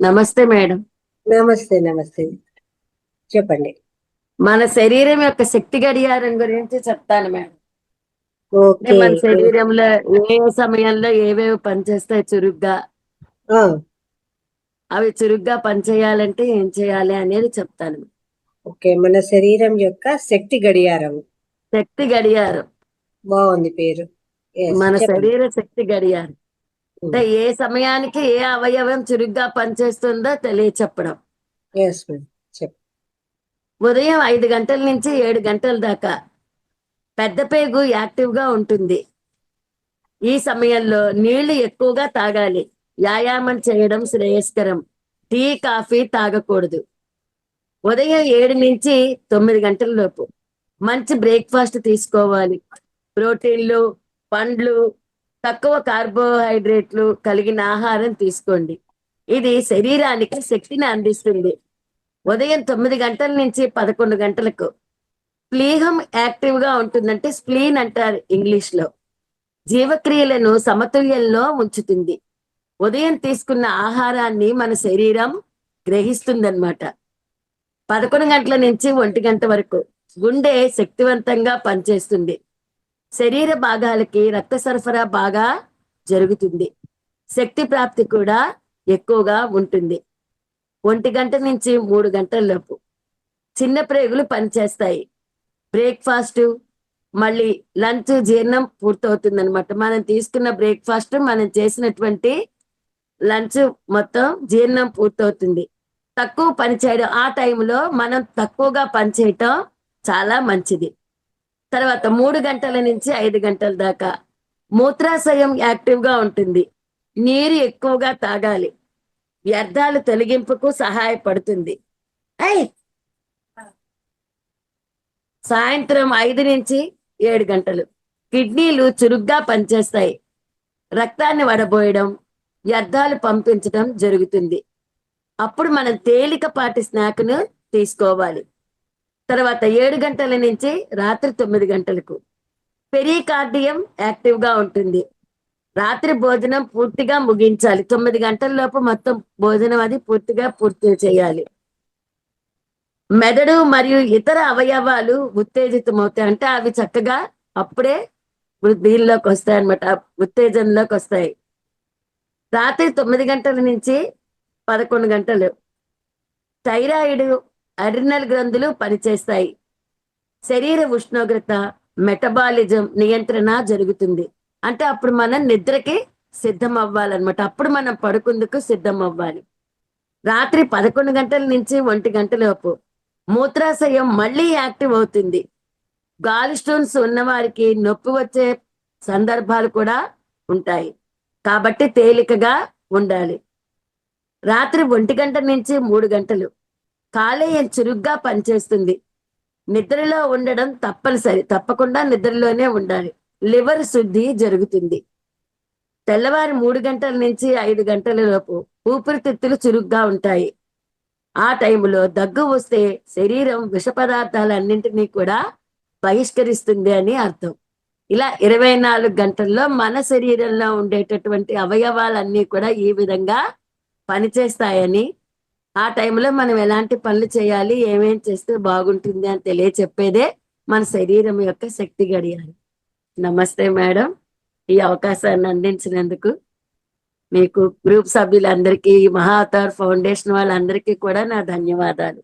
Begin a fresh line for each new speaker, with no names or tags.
నమస్తే మేడం.
నమస్తే. నమస్తే. చెప్పండి.
మన శరీరం యొక్క శక్తి గడియారం గురించి చెప్తాను మేడం. అంటే
ఓకే.
మన
ఓహ్!
శరీరంలో ఏ సమయంలో ఏవేవి పనిచేస్తాయి చురుగ్గా,
ఆ!
అవి చురుగ్గా పనిచేయాలంటే ఏం చేయాలి అనేది చెప్తాను.
ఓకే. మన శరీరం యొక్క శక్తి గడియారం.
శక్తి గడియారం.
బావుంది పేరు. యెస్.
మన
చెప్పండి.
శరీర శక్తి గడియారం.
హ్మ్.
అంటే ఏ సమయానికి ఏ అవయవం చురుగ్గా పనిచేస్తుందో తెలియచెప్పడం.
Yes madam. చెప్
ఉదయం 5 గంటల నుంచి 7 గంటల దాకా పెద్ద పేగు యాక్టివ్‌గా ఉంటుంది. ఈ సమయంలో నీళ్లు ఎక్కువగా తాగాలి. వ్యాయామం చేయడం శ్రేయస్కరం. టీ, కాఫీ తాగకూడదు. ఉదయం 7-9 గంటల లోపు మంచి బ్రేక్‌ఫాస్ట్ తీసుకోవాలి. ప్రోటీన్‌లు, పండ్లు, తక్కువ కార్బోహైడ్రేట్లు కలిగిన ఆహారం తీసుకోండి. ఇది శరీరానికి శక్తిని అందిస్తుంది. ఉదయం 9 గంటల నుంచి 11 గంటలకు ప్లీహం యాక్టివ్‌గా ఉంటుందంటే స్ప్లీన్ అంటారు ఇంగ్లీష్‌లో. జీవక్రియలను సమతుల్యంలో ఉంచుతుంది. ఉదయం తీసుకున్న ఆహారాన్ని మన శరీరం గ్రహిస్తుందన్నమాట. 11 గంటల నుంచి 1 గంట వరకు గుండె శక్తివంతంగా పనిచేస్తుంది. శరీర భాగాలకి రక్త సరఫరా బాగా జరుగుతుంది. శక్తి ప్రాప్తి కూడా ఎక్కువగా ఉంటుంది. 1 గంట నుంచి 3 గంటల లోపు చిన్న ప్రేగులు పనిచేస్తాయి. బ్రేక్‌ఫాస్టు, మళ్ళీ లంచ్ జీర్ణం పూర్తవుతుందనమాట. మనం తీసుకున్న బ్రేక్‌ఫాస్ట్, మనం చేసినటువంటి లంచ్ మొత్తం జీర్ణం పూర్తవుతుంది. తక్కువ పని చేయడం, ఆ టైంలో మనం తక్కువగా పని చేయటం చాలా మంచిది. తర్వాత 3 గంటల నుంచి 5 గంటల దాకా మూత్రాశయం యాక్టివ్‌గా ఉంటుంది. నీరు ఎక్కువగా తాగాలి. వ్యర్థాలు తొలగింపుకు సహాయపడుతుంది. ఐ సాయంత్రం 5-7 గంటలు కిడ్నీలు చురుగ్గా పనిచేస్తాయి. రక్తాన్ని వడబోయడం, వ్యర్థాలు పంపించడం జరుగుతుంది. అప్పుడు మనం తేలికపాటి స్నాక్‌ను తీసుకోవాలి. తర్వాత 7 గంటల నుంచి రాత్రి 9 గంటలకు పెరికార్డియం యాక్టివ్‌గా ఉంటుంది. రాత్రి భోజనం పూర్తిగా ముగించాలి. 9 గంటల లోపు మొత్తం భోజనం అది పూర్తి చేయాలి. మెదడు మరియు ఇతర అవయవాలు ఉత్తేజితమవుతాయి. అంటే అవి చక్కగా అప్పుడే దీనిలోకి వస్తాయన్నమాట. ఉత్తేజనలోకి వస్తాయి. రాత్రి 9 గంటల నుంచి 11 గంటలు థైరాయిడ్, అడ్రినల్ గ్రంథులు పనిచేస్తాయి. శరీర ఉష్ణోగ్రత, మెటబాలిజం నియంత్రణ జరుగుతుంది. అంటే అప్పుడు మనం నిద్రకి సిద్ధం అవ్వాలన్నమాట. అప్పుడు మనం పడుకుందుకు సిద్ధం అవ్వాలి. రాత్రి 11 గంటల నుంచి 1 గంట లోపు మూత్రాశయం మళ్ళీ యాక్టివ్ అవుతుంది. గాల్ స్టోన్స్ ఉన్నవారికి నొప్పి వచ్చే సందర్భాలు కూడా ఉంటాయి. కాబట్టి తేలికగా ఉండాలి. రాత్రి 1 గంట నుంచి 3 గంటలు కాలేయం చురుగ్గా పనిచేస్తుంది. నిద్రలో ఉండడం తప్పనిసరి. తప్పకుండా నిద్రలోనే ఉండాలి. లివర్ శుద్ధి జరుగుతుంది. తెల్లవారి 3 గంటల నుంచి 5 గంటల లోపు ఊపిరితిత్తులు చురుగ్గా ఉంటాయి. ఆ టైంలో దగ్గు వస్తే శరీరం విష పదార్థాలన్నింటినీ కూడా బహిష్కరిస్తుంది అని అర్థం. ఇలా 24 గంటల్లో మన శరీరంలో ఉండేటటువంటి అవయవాలన్నీ కూడా ఈ విధంగా పనిచేస్తాయని, ఆ టైంలో మనం ఎలాంటి పనులు చేయాలి, ఏమేం చేస్తే బాగుంటుంది అని తెలియచెప్పేదే మన శరీరం యొక్క శక్తి గడియారం. నమస్తే మేడం. ఈ అవకాశాన్ని అందించినందుకు మీకు, గ్రూప్ సభ్యులందరికీ, మహా అవతార్ ఫౌండేషన్ వాళ్ళందరికీ కూడా నా ధన్యవాదాలు.